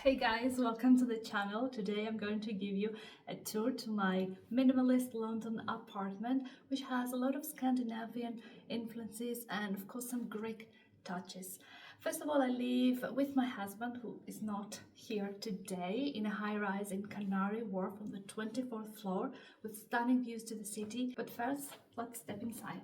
Hey guys, welcome to the channel. Today I'm going to give you a tour to my minimalist London apartment, which has a lot of Scandinavian influences and of course some Greek touches. First of all, I live with my husband, who is not here today, in a high-rise in Canary Wharf on the 24th floor with stunning views to the city. But first, let's step inside.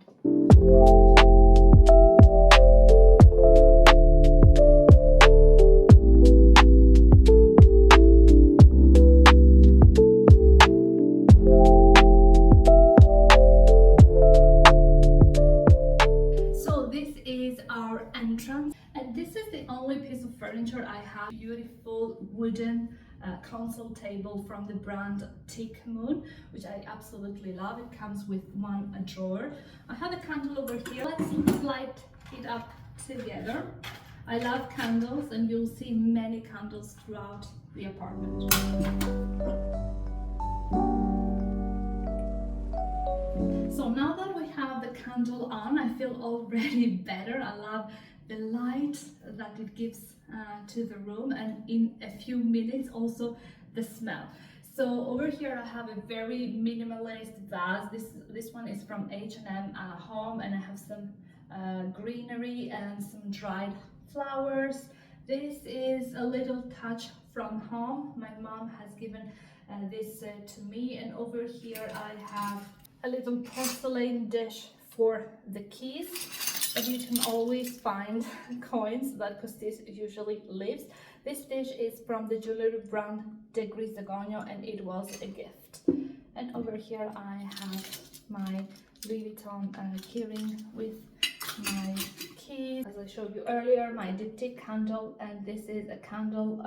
Our entrance, and this is the only piece of furniture I have. Beautiful wooden console table from the brand Teak Moon, which I absolutely love. It comes with one drawer. I have a candle over here. Let's light it up together. I love candles, and you'll see many candles throughout the apartment. So now that we have the candle on, I feel already better. I love the light that it gives to the room, and in a few minutes also the smell. So over here I have a very minimalist vase. This one is from H&M Home, and I have some greenery and some dried flowers. This is a little touch from home. My mom has given this to me, and over here I have a little porcelain dish for the keys, but you can always find coins that Costis usually leaves. This dish is from the jewelry brand decor, and it was a gift. And over here I have my Louis Vuitton keyring with my keys. As I showed you earlier, my diptyque candle, and this is a candle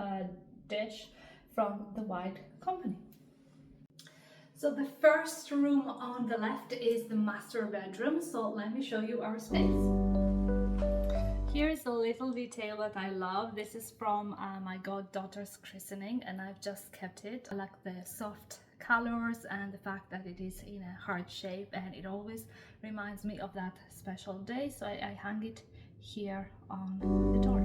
dish from the White Company. So the first room on the left is the master bedroom, so let me show you our space. Here is a little detail that I love. This is from my goddaughter's christening, and I've just kept it. I like the soft colors and the fact that it is in a heart shape, and it always reminds me of that special day, so I hang it here on the door.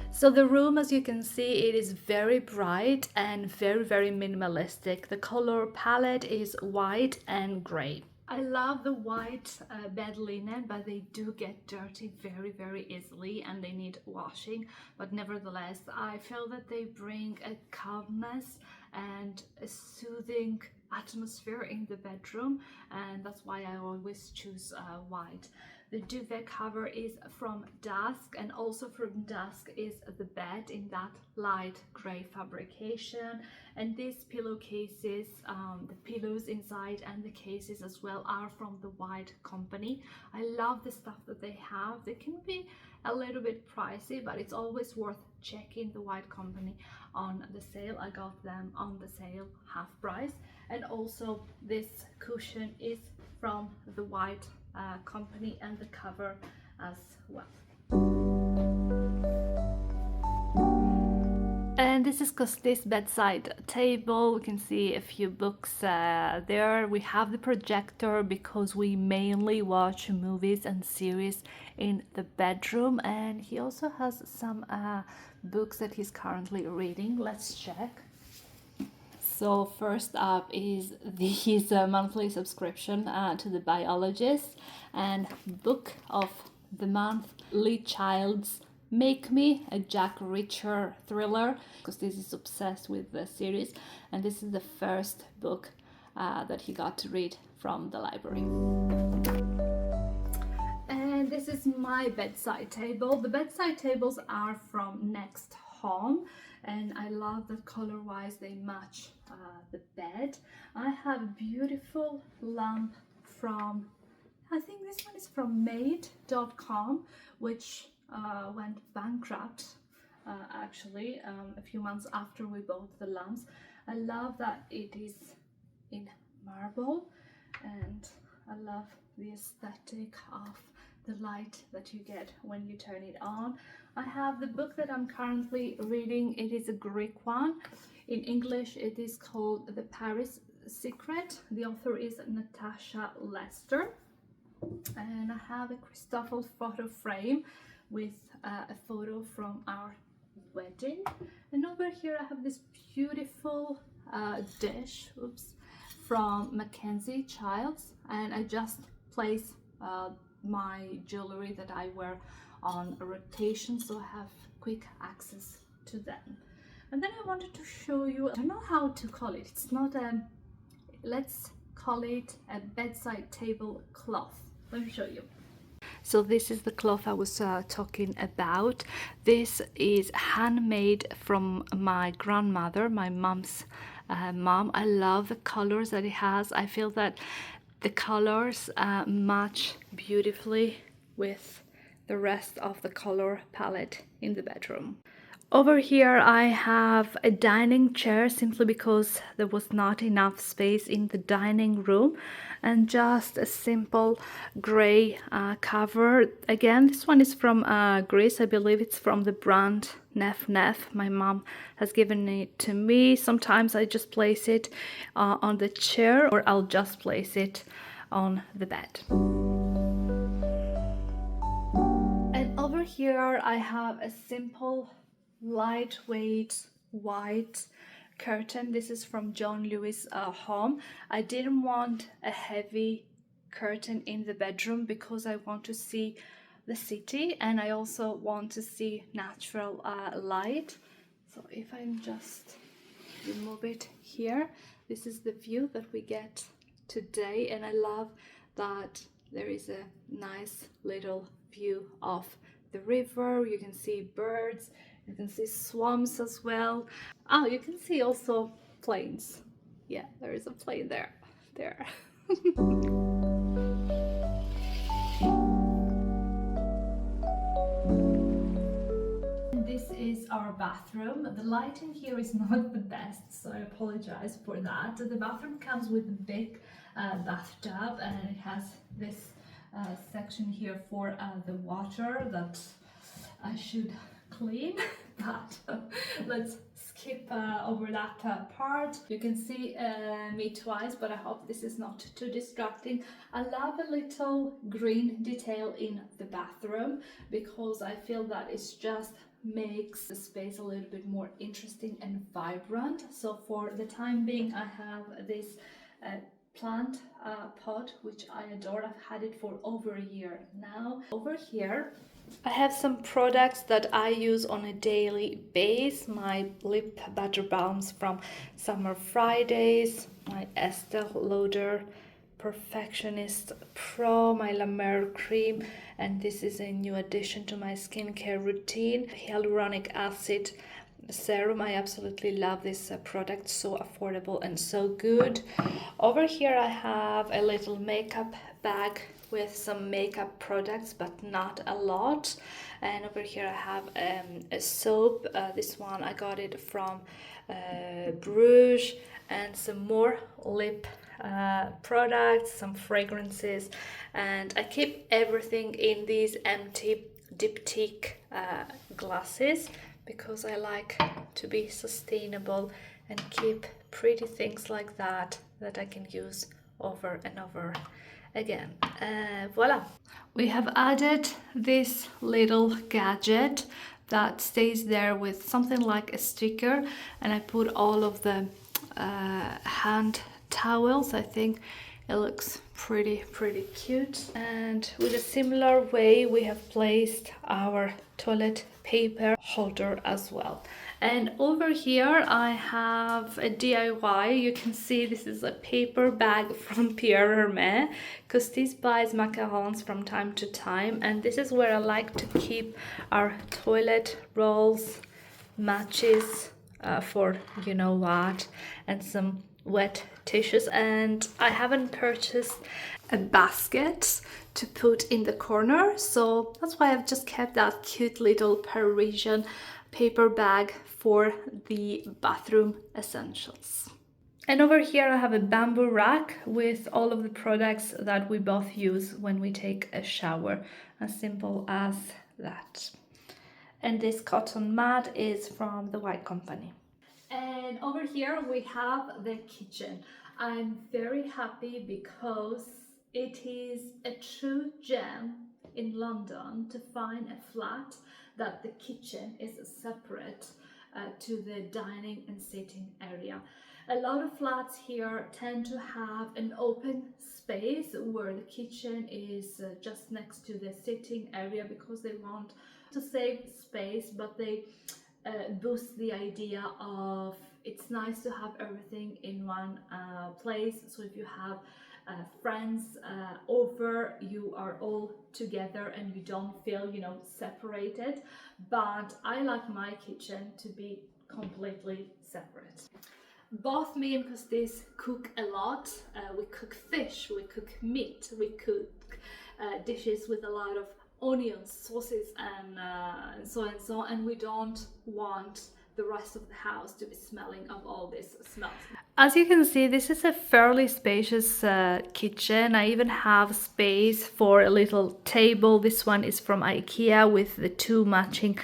So the room, as you can see, it is very bright and very minimalistic. The color palette is white and gray. I love the white bed linen, but they do get dirty very easily and they need washing. But nevertheless, I feel that they bring a calmness and a soothing atmosphere in the bedroom, and that's why I always choose white. The duvet cover is from Dusk, and also from Dusk is the bed in that light gray fabrication. And these pillowcases, the pillows inside and the cases as well, are from the White Company. I love the stuff that they have. They can be a little bit pricey, but it's always worth checking the White Company on the sale. I got them on the sale half price. And also this cushion is from the White Company, and the cover as well. And this is Costis' bedside table. We can see a few books there. We have the projector because we mainly watch movies and series in the bedroom, and he also has some books that he's currently reading. Let's check. So first up is his monthly subscription to the Biologist, and book of the month, Lee Child's Make Me, a Jack Reacher thriller, because this is obsessed with the series, and this is the first book that he got to read from the library. And this is my bedside table. The bedside tables are from Next Home, and I love that color-wise they match the bed. I have a beautiful lamp from, I think this one is from made.com, which went bankrupt actually a few months after we bought the lamps. I love that it is in marble, and I love the aesthetic of the light that you get when you turn it on. I have the book that I'm currently reading. It is a Greek one. In English it is called The Paris Secret. The author is Natasha Lester. And I have a Christoffel photo frame with a photo from our wedding. And over here I have this beautiful dish, oops, from Mackenzie Childs, and I just place my jewelry that I wear on a rotation, so I have quick access to them. And then I wanted to show you, I don't know how to call it, it's not a, let's call it a bedside table cloth. Let me show you. So this is the cloth I was talking about. This is handmade from my grandmother, my mom's mom. I love the colors that it has. I feel that the colors match beautifully with the rest of the color palette in the bedroom. Over here I have a dining chair simply because there was not enough space in the dining room, and just a simple gray cover. Again, this one is from Greece. I believe it's from the brand Nef Nef. My mom has given it to me. Sometimes I just place it on the chair, or I'll just place it on the bed. And over here I have a simple lightweight white curtain. This is from John Lewis Home. I didn't want a heavy curtain in the bedroom because I want to see the city, and I also want to see natural light. So if I just remove it here, this is the view that we get today, and I love that there is a nice little view of the river. You can see birds, you can see swamps as well. Oh, you can see also planes. Yeah, there is a plane there. This is our bathroom. The lighting here is not the best, so I apologize for that. The bathroom comes with a big bathtub, and it has this section here for the water that I should clean, but let's skip over that part. You can see me twice, but I hope this is not too distracting. I love a little green detail in the bathroom because I feel that it's just makes the space a little bit more interesting and vibrant. So for the time being I have this plant pot which I adore. I've had it for over a year now. Over here I have some products that I use on a daily basis. My lip butter balms from Summer Fridays, my Estee Lauder Perfectionist Pro, my La Mer cream, and this is a new addition to my skincare routine, hyaluronic acid serum. I absolutely love this product, so affordable and so good. Over here I have a little makeup bag with some makeup products, but not a lot. And over here I have a soap. This one I got it from Bruges, and some more lip products, some fragrances, and I keep everything in these empty diptyque glasses because I like to be sustainable and keep pretty things like that I can use over and over again. Voila! We have added this little gadget that stays there with something like a sticker, and I put all of the hand towels. I think it looks pretty cute. And with a similar way we have placed our toilet paper holder as well. And over here I have a DIY. You can see this is a paper bag from Pierre Hermé. Costis buys macarons from time to time, and this is where I like to keep our toilet rolls, matches for you know what, and some wet tissues. And I haven't purchased a basket to put in the corner, so that's why I've just kept that cute little Parisian paper bag for the bathroom essentials. And over here I have a bamboo rack with all of the products that we both use when we take a shower, as simple as that. And this cotton mat is from the White Company. And over here we have the kitchen. I'm very happy because it is a true gem in London to find a flat that the kitchen is separate to the dining and sitting area. A lot of flats here tend to have an open space where the kitchen is just next to the sitting area because they want to save space, but they boost the idea of it's nice to have everything in one place. So if you have friends over, you are all together and you don't feel, you know, separated. But I like my kitchen to be completely separate. Both me and Costis cook a lot. We cook fish, we cook meat, we cook dishes with a lot of onions, sauces, and so on, and we don't want the rest of the house to be smelling of all this smells. As you can see, this is a fairly spacious kitchen. I even have space for a little table. This one is from IKEA with the two matching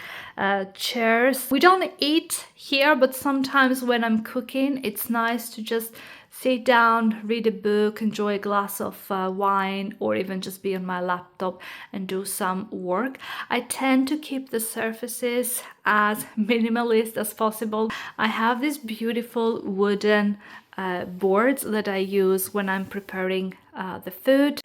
chairs. We don't eat here, but sometimes when I'm cooking, it's nice to just sit down, read a book, enjoy a glass of wine, or even just be on my laptop and do some work. I tend to keep the surfaces as minimalist as possible. I have these beautiful wooden boards that I use when I'm preparing the food.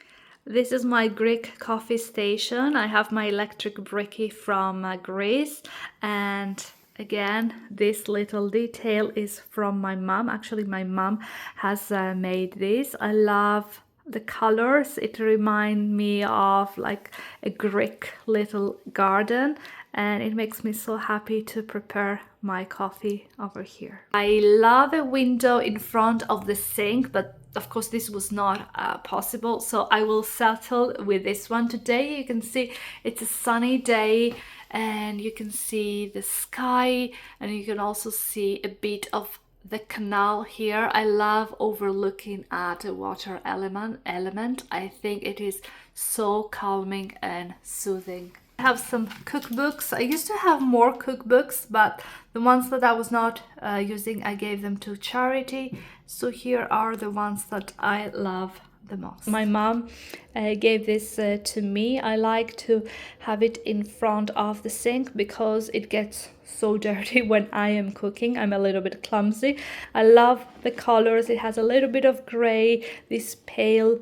This is my Greek coffee station. I have my electric bricky from Greece, and again, this little detail is from my mom. Actually, my mom has made this. I love the colors. It reminds me of like a Greek little garden, and it makes me so happy to prepare my coffee over here. I love a window in front of the sink, but of course this was not possible, so I will settle with this one today. You can see it's a sunny day and you can see the sky, and you can also see a bit of the canal here. I love overlooking at a water element. I think it is so calming and soothing. I have some cookbooks. I used to have more cookbooks, but the ones that I was not using, I gave them to charity. So here are the ones that I love the most. My mom gave this to me. I like to have it in front of the sink because it gets so dirty when I am cooking. I'm a little bit clumsy. I love the colors. It has a little bit of gray, this pale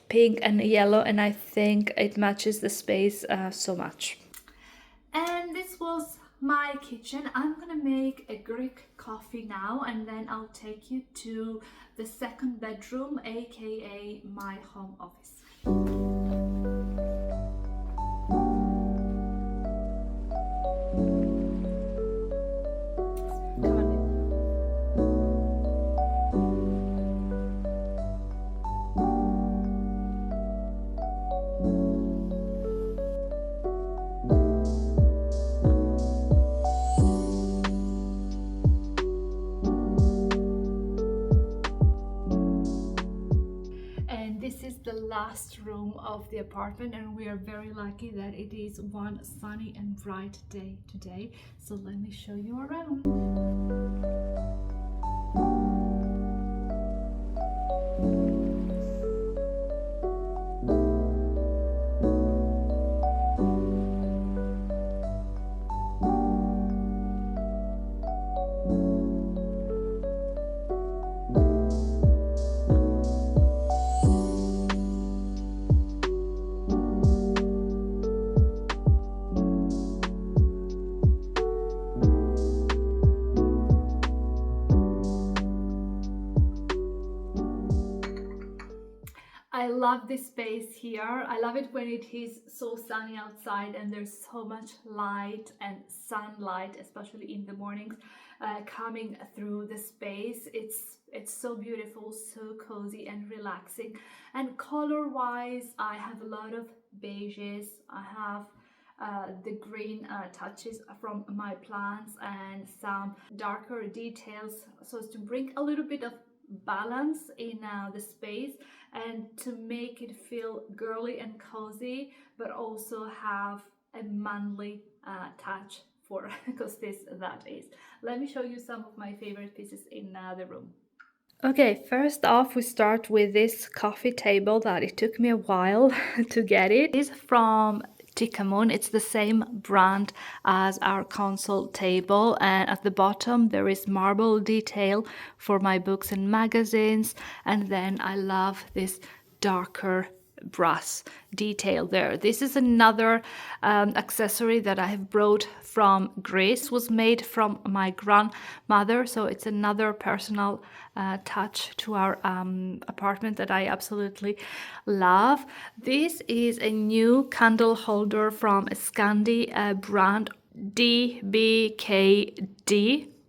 pink and yellow, and I think it matches the space so much. And this was my kitchen. I'm gonna make a Greek coffee now, and then I'll take you to the second bedroom, aka my home office. The last room of the apartment, and we are very lucky that it is one sunny and bright day today. So let me show you around. I love this space here. I love it when it is so sunny outside and there's so much light and sunlight, especially in the mornings, coming through the space. It's so beautiful, so cozy and relaxing. And color-wise, I have a lot of beiges. I have the green touches from my plants and some darker details, so as to bring a little bit of balance in the space and to make it feel girly and cozy, but also have a manly touch for because that is. Let me show you some of my favorite pieces in the room. Okay, first off, we start with this coffee table that it took me a while to get. It is from Tikkamun. It's the same brand as our console table, and at the bottom there is marble detail for my books and magazines, and then I love this darker brass detail there. This is another accessory that I have brought from Greece. It was made from my grandmother, so it's another personal touch to our apartment that I absolutely love. This is a new candle holder from a Scandi brand, DBKD.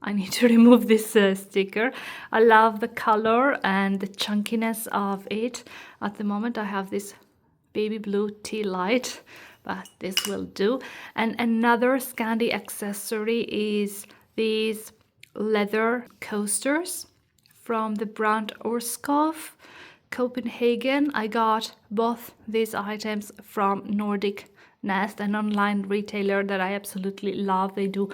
I need to remove this sticker. I love the color and the chunkiness of it. At the moment I have this baby blue tea light, but this will do. And another Scandi accessory is these leather coasters from the brand Orskov, Copenhagen. I got both these items from Nordic Nest, an online retailer that I absolutely love. They do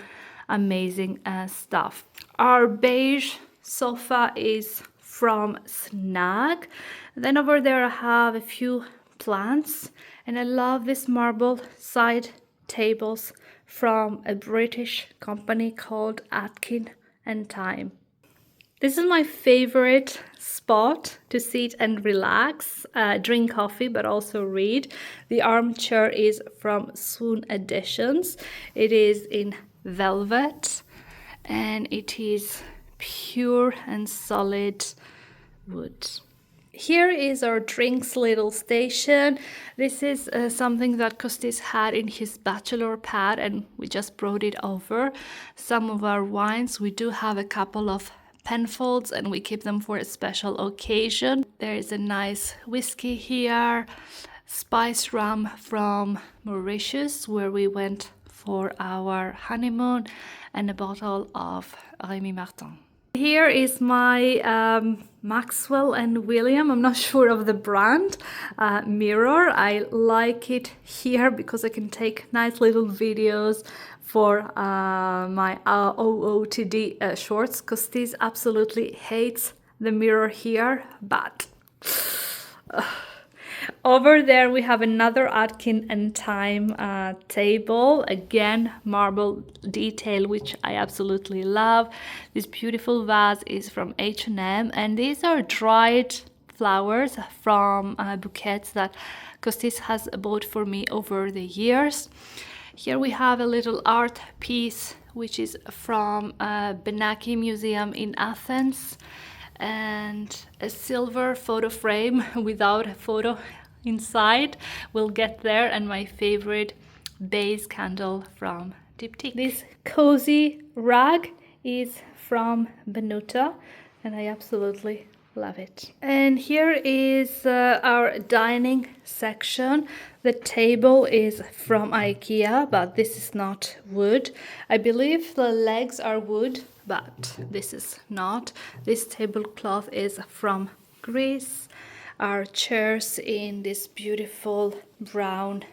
amazing stuff. Our beige sofa is from Snag. Then over there I have a few plants, and I love this marble side tables from a British company called Atkin and Time. This is my favorite spot to sit and relax, drink coffee, but also read. The armchair is from Swoon Editions. It is in velvet, and it is pure and solid wood. Here is our drinks little station. This is something that Kostis had in his bachelor pad, and we just brought it over. Some of our wines, we do have a couple of Penfolds, and we keep them for a special occasion. There is a nice whiskey here, spice rum from Mauritius, where we went for our honeymoon, and a bottle of Rémy Martin. Here is my Maxwell and William, I'm not sure of the brand, mirror. I like it here because I can take nice little videos for my OOTD shorts. Kostis absolutely hates the mirror here, but over there we have another Atkin and Time table, again marble detail, which I absolutely love. This beautiful vase is from H&M, and these are dried flowers from bouquets that Kostis has bought for me over the years. Here we have a little art piece which is from Benaki Museum in Athens, and a silver photo frame without a photo inside. We'll get there, and my favorite base candle from Diptyque. This cozy rug is from Benuta, and I absolutely love it. And here is our dining section. The table is from IKEA, but this is not wood. I believe the legs are wood, but this is not. This tablecloth is from Greece. Our chairs in this beautiful brown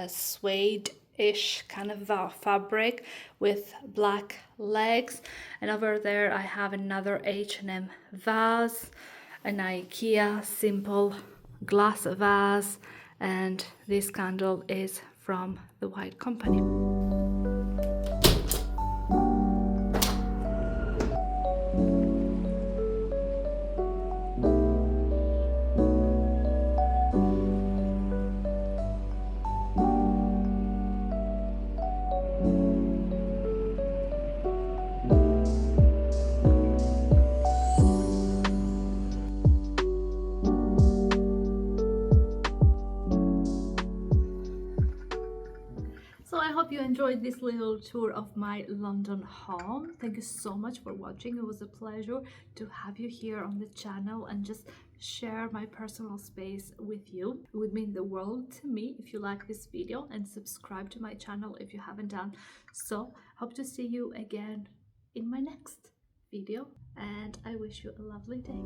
suede-ish kind of fabric with black legs. And over there I have another H&M vase, an IKEA simple glass vase, and this candle is from the White Company. So I hope you enjoyed this little tour of my London home. Thank you so much for watching. It was a pleasure to have you here on the channel and just share my personal space with you. It would mean the world to me if you like this video, and subscribe to my channel if you haven't done so. Hope to see you again in my next video, and I wish you a lovely day.